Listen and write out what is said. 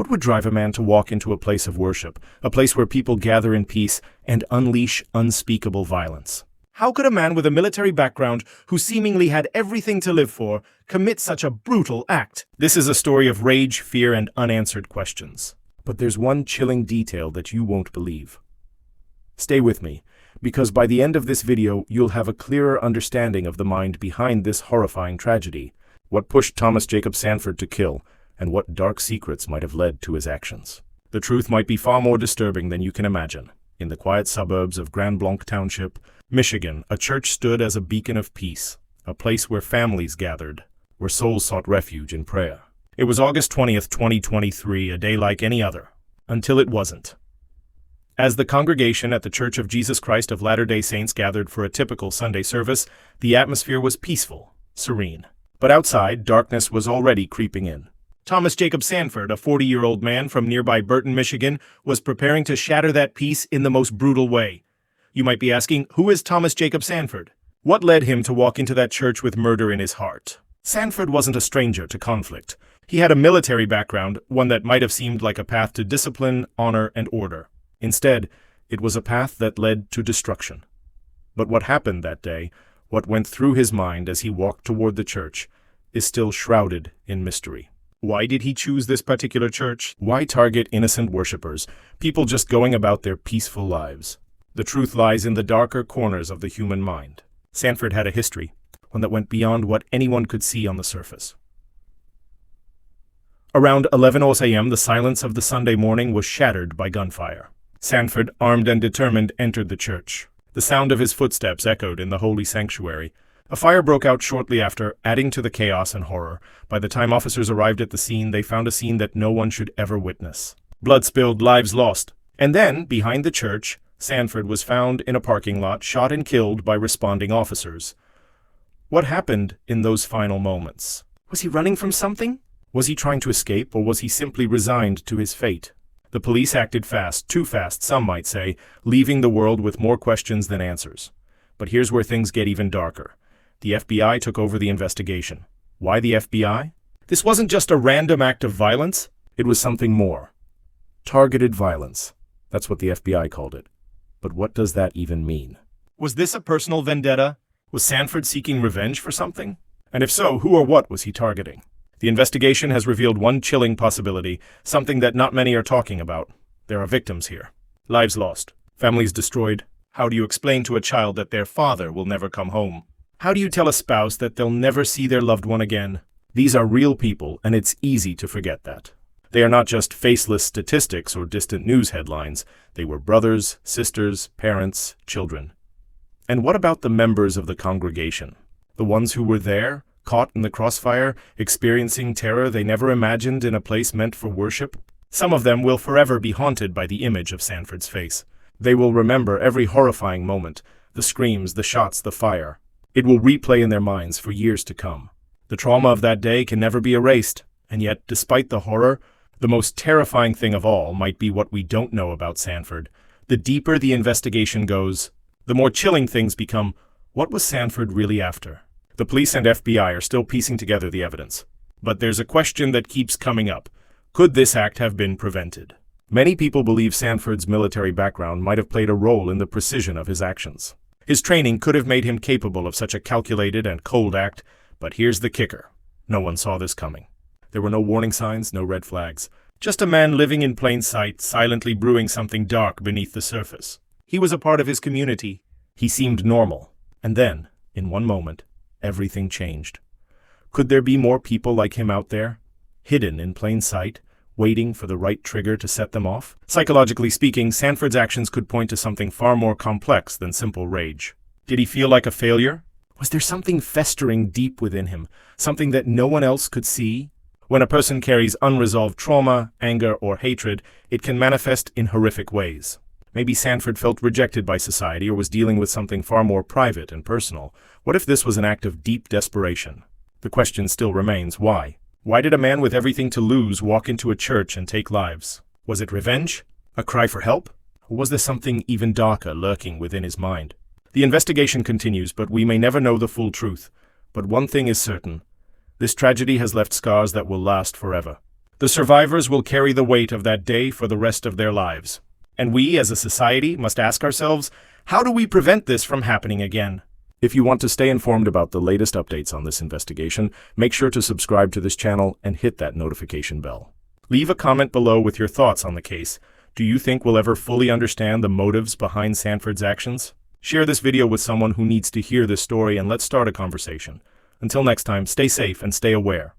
What would drive a man to walk into a place of worship, a place where people gather in peace and unleash unspeakable violence? How could a man with a military background, who seemingly had everything to live for, commit such a brutal act? This is a story of rage, fear, and unanswered questions. But there's one chilling detail that you won't believe. Stay with me, because by the end of this video, you'll have a clearer understanding of the mind behind this horrifying tragedy, what pushed Thomas Jacob Sanford to kill, and what dark secrets might have led to his actions. The truth might be far more disturbing than you can imagine. In the quiet suburbs of Grand Blanc Township, Michigan, a church stood as a beacon of peace, a place where families gathered, where souls sought refuge in prayer. It was August 20th, 2023, a day like any other, until it wasn't. As the congregation at the Church of Jesus Christ of Latter-day Saints gathered for a typical Sunday service, the atmosphere was peaceful, serene. But outside, darkness was already creeping in. Thomas Jacob Sanford, a 40-year-old man from nearby Burton, Michigan, was preparing to shatter that peace in the most brutal way. You might be asking, who is Thomas Jacob Sanford? What led him to walk into that church with murder in his heart? Sanford wasn't a stranger to conflict. He had a military background, one that might have seemed like a path to discipline, honor, and order. Instead, it was a path that led to destruction. But what happened that day, what went through his mind as he walked toward the church, is still shrouded in mystery. Why did he choose this particular church? Why target innocent worshippers, people just going about their peaceful lives? The truth lies in the darker corners of the human mind. Sanford had a history, one that went beyond what anyone could see on the surface. Around 11:00 a.m., the silence of the Sunday morning was shattered by gunfire. Sanford, armed and determined, entered the church. The sound of his footsteps echoed in the holy sanctuary. A fire broke out shortly after, adding to the chaos and horror. By the time officers arrived at the scene, they found a scene that no one should ever witness. Blood spilled, lives lost. And then, behind the church, Sanford was found in a parking lot, shot and killed by responding officers. What happened in those final moments? Was he running from something? Was he trying to escape, or was he simply resigned to his fate? The police acted fast, too fast, some might say, leaving the world with more questions than answers. But here's where things get even darker. The FBI took over the investigation. Why the FBI? This wasn't just a random act of violence. It was something more. Targeted violence. That's what the FBI called it. But what does that even mean? Was this a personal vendetta? Was Sanford seeking revenge for something? And if so, who or what was he targeting? The investigation has revealed one chilling possibility, something that not many are talking about. There are victims here. Lives lost. Families destroyed. How do you explain to a child that their father will never come home? How do you tell a spouse that they'll never see their loved one again? These are real people, and it's easy to forget that. They are not just faceless statistics or distant news headlines. They were brothers, sisters, parents, children. And what about the members of the congregation? The ones who were there, caught in the crossfire, experiencing terror they never imagined in a place meant for worship? Some of them will forever be haunted by the image of Sanford's face. They will remember every horrifying moment, the screams, the shots, the fire. It will replay in their minds for years to come. The trauma of that day can never be erased, and yet, despite the horror, the most terrifying thing of all might be what we don't know about Sanford. The deeper the investigation goes, the more chilling things become. What was Sanford really after? The police and FBI are still piecing together the evidence. But there's a question that keeps coming up. Could this act have been prevented? Many people believe Sanford's military background might have played a role in the precision of his actions. His training could have made him capable of such a calculated and cold act, but here's the kicker. No one saw this coming. There were no warning signs, no red flags. Just a man living in plain sight, silently brewing something dark beneath the surface. He was a part of his community. He seemed normal. And then, in one moment, everything changed. Could there be more people like him out there, hidden in plain sight, waiting for the right trigger to set them off? Psychologically speaking, Sanford's actions could point to something far more complex than simple rage. Did he feel like a failure? Was there something festering deep within him, something that no one else could see? When a person carries unresolved trauma, anger, or hatred, it can manifest in horrific ways. Maybe Sanford felt rejected by society or was dealing with something far more private and personal. What if this was an act of deep desperation? The question still remains, why? Why did a man with everything to lose walk into a church and take lives? Was it revenge? A cry for help? Or was there something even darker lurking within his mind? The investigation continues, but we may never know the full truth. But one thing is certain. This tragedy has left scars that will last forever. The survivors will carry the weight of that day for the rest of their lives. And we, as a society, must ask ourselves, how do we prevent this from happening again? If you want to stay informed about the latest updates on this investigation, make sure to subscribe to this channel and hit that notification bell. Leave a comment below with your thoughts on the case. Do you think we'll ever fully understand the motives behind Sanford's actions? Share this video with someone who needs to hear this story and let's start a conversation. Until next time, stay safe and stay aware.